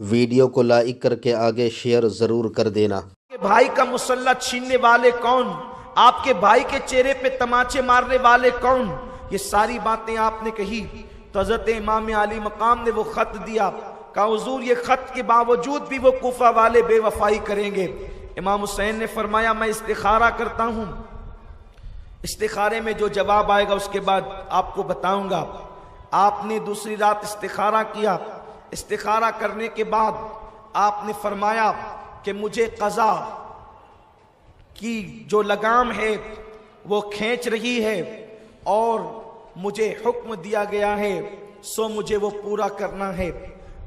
Video کو like کر کے آگے شیئر ضرور کر دینا۔ بھائی کا مسلح چھیننے والے کون؟ آپ کے بھائی کے چہرے پہ تماچے مارنے والے کون؟ یہ ساری باتیں آپ نے کہی تو حضرت امام علی مقام نے وہ خط دیا، کہا حضور یہ خط کے باوجود بھی وہ کوفہ والے بے وفائی کریں گے۔ امام حسین نے فرمایا میں استخارہ کرتا ہوں، استخارے میں جو جواب آئے گا اس کے بعد آپ کو بتاؤں گا۔ آپ نے دوسری رات استخارہ کیا، استخارہ کرنے کے بعد آپ نے فرمایا کہ مجھے قضا کی جو لگام ہے وہ کھینچ رہی ہے اور مجھے حکم دیا گیا ہے سو مجھے وہ پورا کرنا ہے،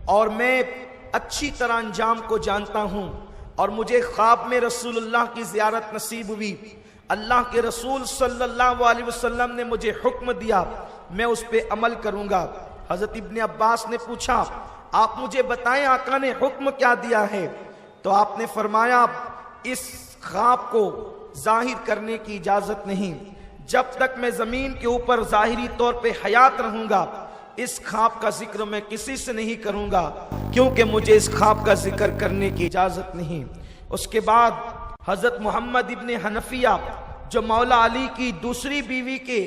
اور میں اچھی طرح انجام کو جانتا ہوں، اور مجھے خواب میں رسول اللہ کی زیارت نصیب ہوئی، اللہ کے رسول صلی اللہ علیہ وسلم نے مجھے حکم دیا، میں اس پہ عمل کروں گا۔ حضرت ابن عباس نے پوچھا آپ مجھے بتائیں آقا نے حکم کیا دیا ہے؟ تو آپ نے فرمایا اس خواب کو ظاہر کرنے کی اجازت نہیں، جب تک میں زمین کے اوپر ظاہری طور پہ حیات رہوں گا اس خواب کا ذکر میں کسی سے نہیں کروں گا، کیونکہ مجھے اس خواب کا ذکر کرنے کی اجازت نہیں۔ اس کے بعد حضرت محمد ابن حنفیہ جو مولا علی کی دوسری بیوی کے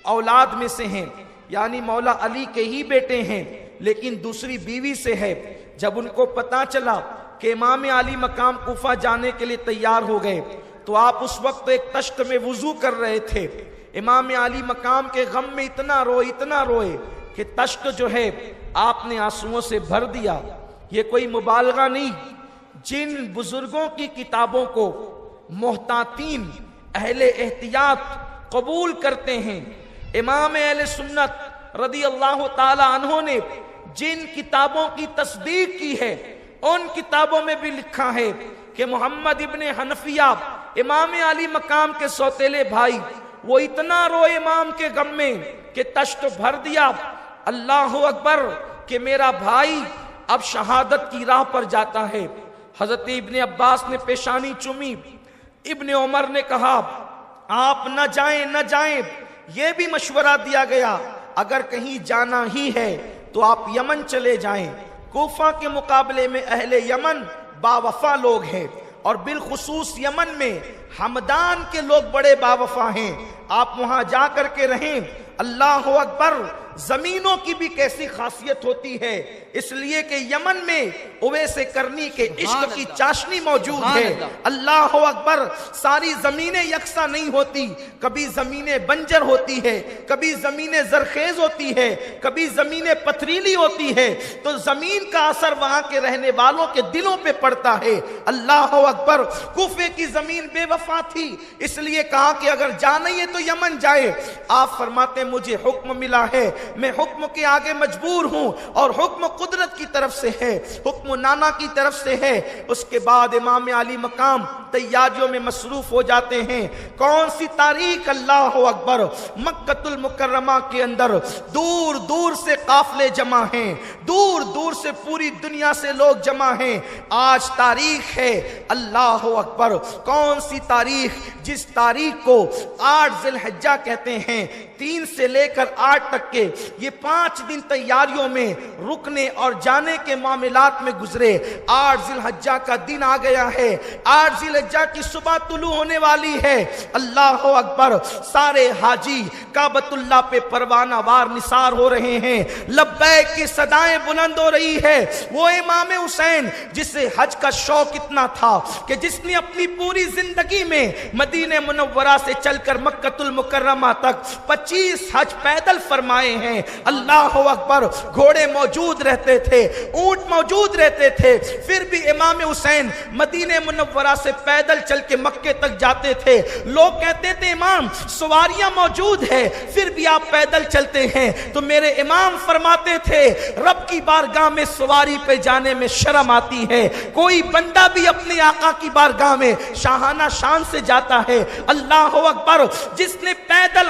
اولاد میں سے ہیں، یعنی مولا علی کے ہی بیٹے ہیں لیکن دوسری بیوی سے ہے، جب ان کو پتا چلا کہ امام علی مقام کوفہ جانے کے لیے تیار ہو گئے تو آپ اس وقت ایک تشت میں وضو کر رہے تھے۔ امام علی مقام کے غم میں اتنا روئے کہ تشت جو ہے آپ نے آنسوؤں سے بھر دیا۔ یہ کوئی مبالغہ نہیں، جن بزرگوں کی کتابوں کو محتاطین اہل احتیاط قبول کرتے ہیں، امام اہل سنت رضی اللہ تعالی عنہ نے جن کتابوں کی تصدیق کی ہے ان کتابوں میں بھی لکھا ہے کہ محمد ابن حنفیہ امام علی مقام کے سوتیلے بھائی وہ اتنا روئے امام کے غم میں کہ تشت بھر دیا، اللہ اکبر، کہ میرا بھائی اب شہادت کی راہ پر جاتا ہے۔ حضرت ابن عباس نے پیشانی چومی، ابن عمر نے کہا آپ نہ جائیں، یہ بھی مشورہ دیا گیا اگر کہیں جانا ہی ہے تو آپ یمن چلے جائیں، کوفہ کے مقابلے میں اہل یمن باوفا لوگ ہیں، اور بالخصوص یمن میں ہمدان کے لوگ بڑے باوفا ہیں، آپ وہاں جا کر کے رہیں۔ اللہ اکبر، زمینوں کی بھی کیسی خاصیت ہوتی ہے، اس لیے کہ یمن میں اویس کرنی کے عشق کی چاشنی موجود ہے۔ اللہ اکبر، ساری زمینیں یکساں نہیں ہوتی، کبھی زمینیں بنجر ہوتی ہے، کبھی زمینیں زرخیز ہوتی ہے، کبھی زمینیں پتھریلی ہوتی ہے، تو زمین کا اثر وہاں کے رہنے والوں کے دلوں پہ پڑتا ہے۔ اللہ اکبر، کوفے کی زمین بے وفا تھی، اس لیے کہا کہ اگر جانا ہی ہے تو یمن جائے۔ آپ فرماتے مجھے حکم ملا ہے، میں حکم کے آگے مجبور ہوں، اور حکم قدرت کی طرف سے ہے، حکم نانا کی طرف سے ہے۔ اس کے بعد امام علی مقام تیاریوں میں مصروف ہو جاتے ہیں۔ کون سی تاریخ؟ اللہ اکبر، مکہ المکرمہ کے اندر دور دور سے قافلے جمع ہیں، دور دور سے پوری دنیا سے لوگ جمع ہیں۔ آج تاریخ ہے، اللہ اکبر، کون سی تاریخ؟ جس تاریخ کو 8 ذی الحجہ کہتے ہیں، 3 سے لے کر 8 تک کے یہ 5 دن تیاریوں میں رکنے اور جانے کے معاملات میں گزرے۔ 8 ذی الحجہ کا دن آ گیا ہے، 8 ذی الحجہ کی صبح طلوع ہونے والی ہے۔ اللہ اکبر، سارے حاجی کعبۃ اللہ پہ پروانہ وار نثار ہو رہے ہیں، لبیک کی صدائیں بلند ہو رہی ہے۔ وہ امام حسین جسے حج کا شوق اتنا تھا کہ جس نے اپنی پوری زندگی میں مدینہ منورہ سے چل کر مکہ المکرمہ تک 25 حج پیدل فرمائے ہیں۔ اللہ اکبر، گھوڑے موجود رہتے تھے، اونٹ موجود رہتے تھے، پھر بھی امام حسین مدینہ منورہ سے پیدل چل کے مکے تک جاتے تھے۔ لوگ کہتے تھے امام سواریاں موجود ہیں پھر بھی آپ پیدل چلتے ہیں، تو میرے امام فرماتے تھے رب کی بارگاہ میں سواری پہ جانے میں شرم آتی ہے، کوئی بندہ بھی اپنے آقا کی بارگاہ میں شاہانہ شان سے جاتا ہے۔ اللہ اکبر، جس نے پیدل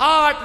8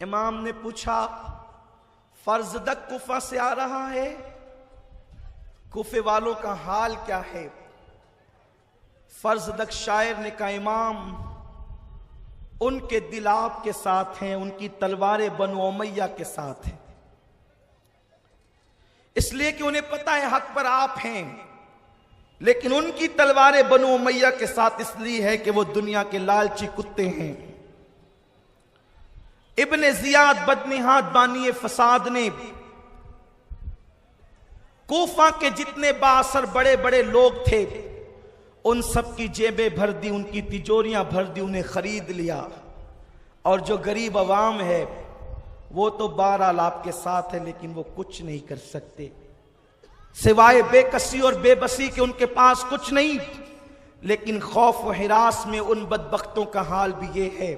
امام نے پوچھا فرزدق کوفہ سے آ رہا ہے، کوفے والوں کا حال کیا ہے؟ فرزدق شاعر نے کہا امام ان کے دل آپ کے ساتھ ہیں، ان کی تلواریں بنو امیہ کے ساتھ ہیں، اس لیے کہ انہیں پتا ہے حق پر آپ ہیں، لیکن ان کی تلواریں بنو امیہ کے ساتھ اس لیے ہے کہ وہ دنیا کے لالچی کتے ہیں۔ ابن زیاد بدنہاد بانی فساد نے کوفہ کے جتنے بااثر بڑے بڑے لوگ تھے ان سب کی جیبیں بھر دی، ان کی تجوریاں بھر دی، انہیں خرید لیا، اور جو غریب عوام ہے وہ تو بہرحال آپ کے ساتھ ہے لیکن وہ کچھ نہیں کر سکتے سوائے بے کسی اور بے بسی کے، ان کے پاس کچھ نہیں۔ لیکن خوف و ہراس میں ان بدبختوں کا حال بھی یہ ہے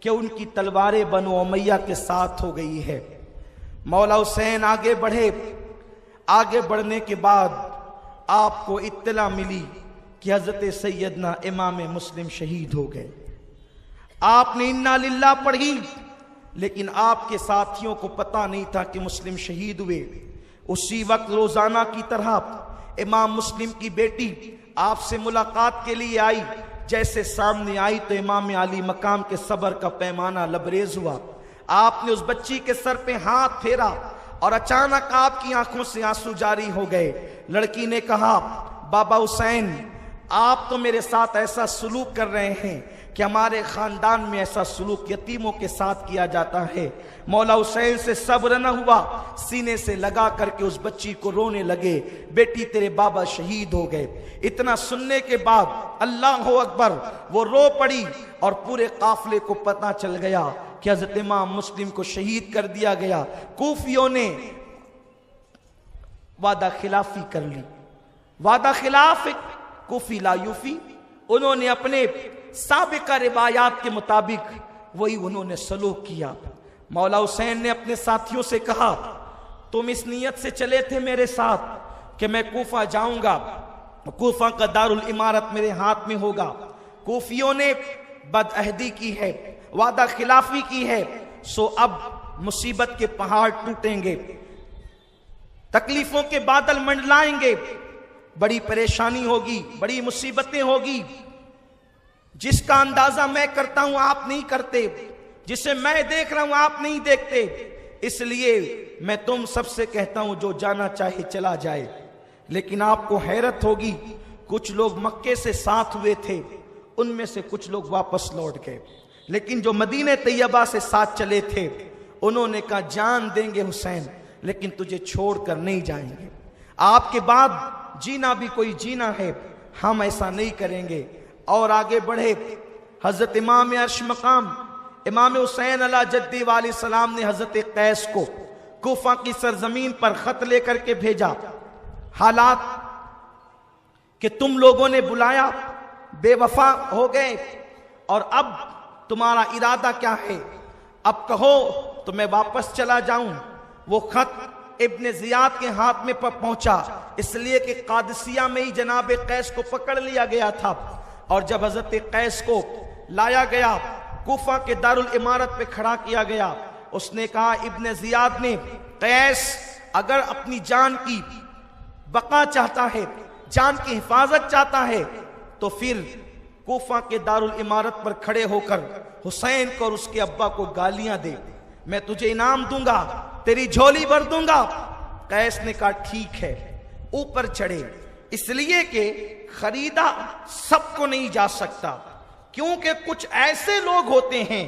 کہ ان کی تلواریں بنو امیہ کے ساتھ ہو گئی ہے۔ مولا حسین آگے بڑھے، آگے بڑھنے کے بعد آپ کو اطلاع ملی کہ حضرت سیدنا امام مسلم شہید ہو گئے۔ آپ نے انا للہ پڑھی، لیکن آپ کے ساتھیوں کو پتہ نہیں تھا کہ مسلم شہید ہوئے۔ اسی وقت روزانہ کی طرح امام مسلم کی بیٹی آپ سے ملاقات کے لیے آئی، جیسے سامنے آئی تو امام علی مقام کے صبر کا پیمانہ لبریز ہوا۔ آپ نے اس بچی کے سر پہ ہاتھ پھیرا اور اچانک آپ کی آنکھوں سے آنسو جاری ہو گئے۔ لڑکی نے کہا بابا حسین آپ تو میرے ساتھ ایسا سلوک کر رہے ہیں کہ ہمارے خاندان میں ایسا سلوک یتیموں کے ساتھ کیا جاتا ہے۔ مولا حسین سے صبر نہ ہوا، سینے سے لگا کر کے اس بچی کو رونے لگے، بیٹی تیرے بابا شہید ہو گئے۔ اتنا سننے کے بعد اللہ اکبر وہ رو پڑی اور پورے قافلے کو پتہ چل گیا کہ حضرت امام مسلم کو شہید کر دیا گیا۔ کوفیوں نے وعدہ خلافی کر لی، وعدہ خلاف کوفی لا یوفی، انہوں نے اپنے سابقہ روایات کے مطابق وہی انہوں نے سلوک کیا۔ مولا حسین نے اپنے ساتھیوں سے کہا تم اس نیت سے چلے تھے میرے ساتھ کہ میں کوفہ جاؤں گا، کوفہ کا دارالامارت میرے ہاتھ میں ہوگا۔ کوفیوں نے بدعہدی کی ہے، وعدہ خلافی کی ہے، سو اب مصیبت کے پہاڑ ٹوٹیں گے، تکلیفوں کے بادل منڈلائیں گے، بڑی پریشانی ہوگی، بڑی مصیبتیں ہوگی۔ جس کا اندازہ میں کرتا ہوں آپ نہیں کرتے، جسے میں دیکھ رہا ہوں آپ نہیں دیکھتے، اس لیے میں تم سب سے کہتا ہوں جو جانا چاہے چلا جائے۔ لیکن آپ کو حیرت ہوگی کچھ لوگ مکے سے ساتھ ہوئے تھے، ان میں سے کچھ لوگ واپس لوٹ گئے، لیکن جو مدینہ طیبہ سے ساتھ چلے تھے انہوں نے کہا جان دیں گے حسین لیکن تجھے چھوڑ کر نہیں جائیں گے، آپ کے بعد جینا بھی کوئی جینا ہے، ہم ایسا نہیں کریں گے۔ اور آگے بڑھے، حضرت امام عرش مقام امام حسین علیہ جدی علیہ السلام نے حضرت قیس کو کوفہ کی سرزمین پر خط لے کر کے بھیجا، حالات کہ تم لوگوں نے بلایا، بے وفا ہو گئے، اور اب تمہارا ارادہ کیا ہے، اب کہو تو میں واپس چلا جاؤں۔ وہ خط ابن زیاد کے ہاتھ میں پہنچا، اس لیے کہ قادسیہ میں ہی جناب قیس کو پکڑ لیا گیا تھا، اور جب حضرت قیس کو لایا گیا کوفہ کے دارالامارت پہ کھڑا کیا گیا، اس نے کہا ابن زیاد نے قیس اگر اپنی جان کی بقا چاہتا ہے، جان کی حفاظت چاہتا ہے تو پھر کوفہ کے دارالامارت پر کھڑے ہو کر حسین کو اور اس کے ابا کو گالیاں دے، میں تجھے انعام دوں گا، تیری جھولی بھر دوں گا۔ قیس نے کہا ٹھیک ہے، اوپر چڑھے، اس لیے کہ خریدا سب کو نہیں جا سکتا، کیونکہ کچھ ایسے لوگ ہوتے ہیں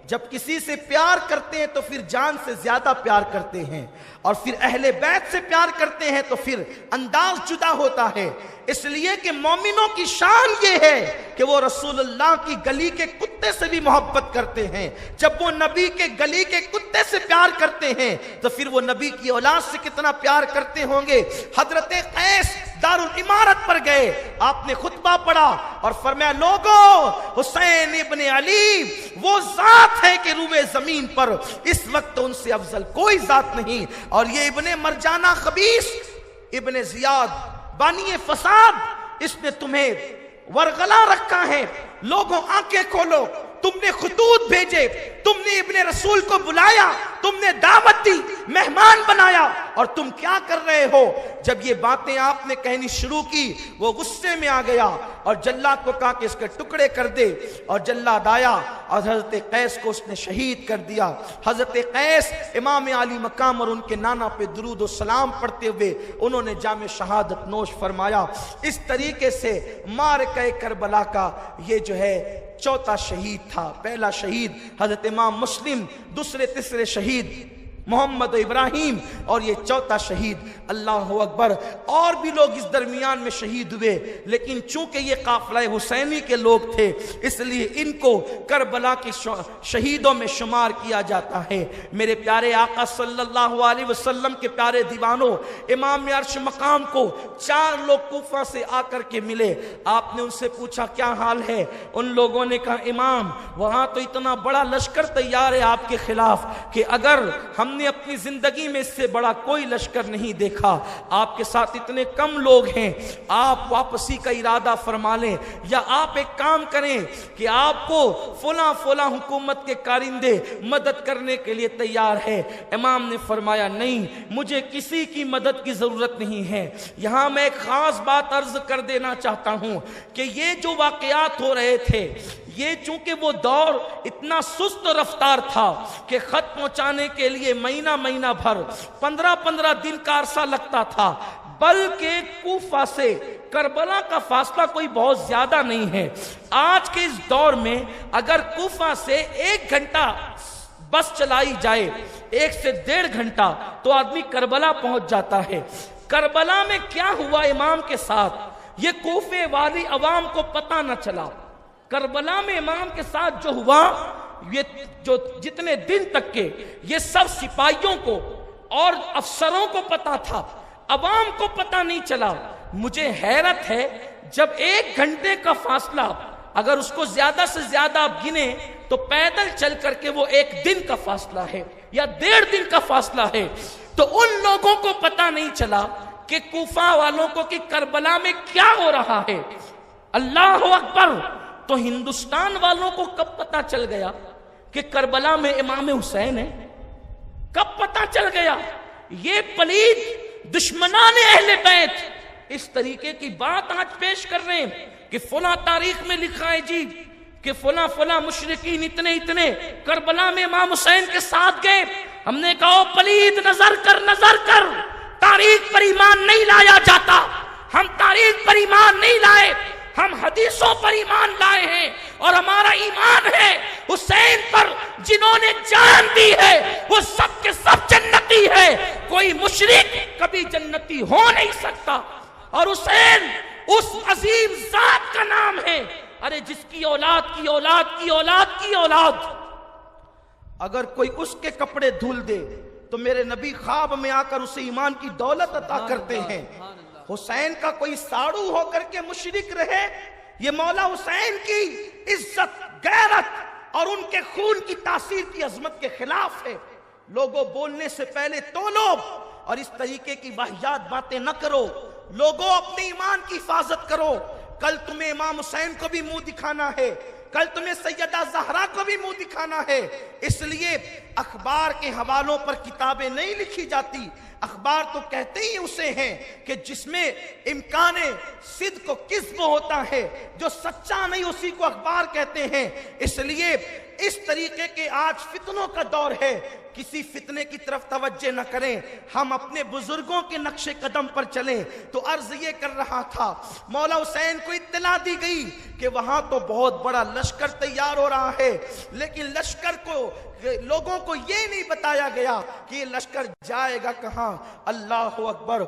جب کسی سے پیار کرتے ہیں تو پھر جان سے زیادہ پیار کرتے ہیں، اور پھر اہل بیت سے پیار کرتے ہیں تو پھر انداز جدا ہوتا ہے۔ اس لیے کہ مومنوں کی شان یہ ہے کہ وہ رسول اللہ کی گلی کے کتے سے بھی محبت کرتے ہیں۔ جب وہ نبی کے گلی کے کتے سے پیار کرتے ہیں تو پھر وہ نبی کی اولاد سے کتنا پیار کرتے ہوں گے۔ حضرت قیس دارالامارت پر گئے، آپ نے خطبہ پڑھا اور فرمایا لوگو حسین ابن علی وہ ذات ہے کہ روئے زمین پر اس وقت ان سے افضل کوئی ذات نہیں، اور یہ ابن مرجانہ خبیث ابن زیاد بانی فساد اس نے تمہیں ورغلا رکھا ہے۔ لوگوں آنکھیں کھولو، تم نے خطوط بھیجے، تم نے ابن رسول کو بلایا، تم نے دعوت دی، مہمان بنایا، اور تم کیا کر رہے ہو؟ جب یہ باتیں آپ نے کہنی شروع کی وہ غصے میں آ گیا اور جلاد کو کہا کہ اس کے ٹکڑے کر دے، اور جلاد آیا اور حضرت قیس کو اس نے شہید کر دیا۔ حضرت قیس امام علی مقام اور ان کے نانا پہ درود و سلام پڑھتے ہوئے انہوں نے جام شہادت نوش فرمایا۔ اس طریقے سے معرکہ کربلا کا یہ جو ہے چوتھا شہید تھا۔ پہلا شہید حضرت امام مسلم، دوسرے تیسرے شہید محمد ابراہیم، اور یہ چوتھا شہید اللہ اکبر۔ اور بھی لوگ اس درمیان میں شہید ہوئے، لیکن چونکہ یہ قافلہ حسینی کے لوگ تھے اس لیے ان کو کربلا کے شہیدوں میں شمار کیا جاتا ہے۔ میرے پیارے آقا صلی اللہ علیہ وسلم کے پیارے دیوانوں، امام عرش مقام کو 4 لوگ کوفہ سے آ کر کے ملے۔ آپ نے ان سے پوچھا کیا حال ہے؟ ان لوگوں نے کہا امام وہاں تو اتنا بڑا لشکر تیار ہے آپ کے خلاف کہ اگر ہم نے اپنی زندگی میں اس سے بڑا کوئی لشکر نہیں دیکھا، آپ کے ساتھ اتنے کم لوگ ہیں، آپ واپسی کا ارادہ فرما لیں، یا آپ ایک کام کریں کہ آپ کو فلاں فلاں حکومت کے کارندے مدد کرنے کے لیے تیار ہے۔ امام نے فرمایا نہیں، مجھے کسی کی مدد کی ضرورت نہیں ہے۔ یہاں میں ایک خاص بات عرض کر دینا چاہتا ہوں کہ یہ جو واقعات ہو رہے تھے، یہ چونکہ وہ دور اتنا سست رفتار تھا کہ خط پہنچانے کے لیے مہینہ بھر 15 دن کا عرصہ لگتا تھا، بلکہ کوفہ سے کربلا کا فاصلہ کوئی بہت زیادہ نہیں ہے۔ آج کے اس دور میں اگر کوفہ سے 1 گھنٹہ بس چلائی جائے، 1 سے 1.5 گھنٹہ، تو آدمی کربلا پہنچ جاتا ہے۔ کربلا میں کیا ہوا امام کے ساتھ یہ کوفے والی عوام کو پتہ نہ چلا۔ کربلا میں امام کے ساتھ جو ہوا، یہ جو جتنے دن تک کے یہ سب سپاہیوں کو اور افسروں کو پتا تھا، عوام کو پتا نہیں چلا۔ مجھے حیرت ہے جب 1 گھنٹے کا فاصلہ اگر اس کو زیادہ سے زیادہ آپ گنے تو پیدل چل کر کے وہ 1 دن کا فاصلہ ہے یا 1.5 دن کا فاصلہ ہے، تو ان لوگوں کو پتا نہیں چلا کہ کوفہ والوں کو کہ کربلا میں کیا ہو رہا ہے۔ اللہ اکبر! تو ہندوستان والوں کو کب پتا چل گیا کہ کربلا میں امام حسین ہے؟ کب پتا چل گیا؟ یہ پلید دشمنان اہل بیت اس طریقے کی بات آج پیش کر رہے ہیں کہ فلاں تاریخ میں لکھا ہے جی کہ فلاں مشرکین اتنے کربلا میں امام حسین کے ساتھ گئے۔ ہم نے کہا پلید نظر کر، تاریخ پر ایمان نہیں لایا جاتا۔ ہم تاریخ پر ایمان نہیں لائے، ہم حدیثوں پر ایمان لائے ہیں، اور ہمارا ایمان ہے حسین پر جنہوں نے جان دی ہے وہ سب کے سب جنتی ہے، کوئی مشرک کبھی جنتی ہو نہیں سکتا۔ اور حسین اس عظیم ذات کا نام ہے، ارے جس کی اولاد اگر کوئی اس کے کپڑے دھل دے تو میرے نبی خواب میں آ کر اسے ایمان کی دولت عطا کرتے ہیں۔ حسین کا کوئی ساڑو ہو کر کے مشرک رہے، یہ مولا حسین کی عزت، غیرت اور ان کے خون کی تاثیر کی عظمت کے خلاف ہے۔ لوگوں بولنے سے پہلے تولو اور اس طریقے کی واہیات باتیں نہ کرو۔ لوگوں اپنے ایمان کی حفاظت کرو۔ کل تمہیں امام حسین کو بھی منہ دکھانا ہے، کل تمہیں سیدہ زہرا کو بھی منہ دکھانا ہے، اس لیے اخبار کے حوالوں پر کتابیں نہیں لکھی جاتی۔ اخبار تو کہتے ہی اسے ہیں کہ جس میں امکان صدق و کذب ہوتا ہے، جو سچا نہیں اسی کو اخبار کہتے ہیں۔ اس لیے اس طریقے کے آج فتنوں کا دور ہے، کسی فتنے کی طرف توجہ نہ کریں، ہم اپنے بزرگوں کے نقش قدم پر چلیں۔ تو عرض یہ کر رہا تھا، مولا حسین کو اطلاع دی گئی کہ وہاں تو بہت بڑا لشکر تیار ہو رہا ہے، لیکن لشکر کو لوگوں کو یہ نہیں بتایا گیا کہ یہ لشکر جائے گا کہاں۔ اللہ اکبر!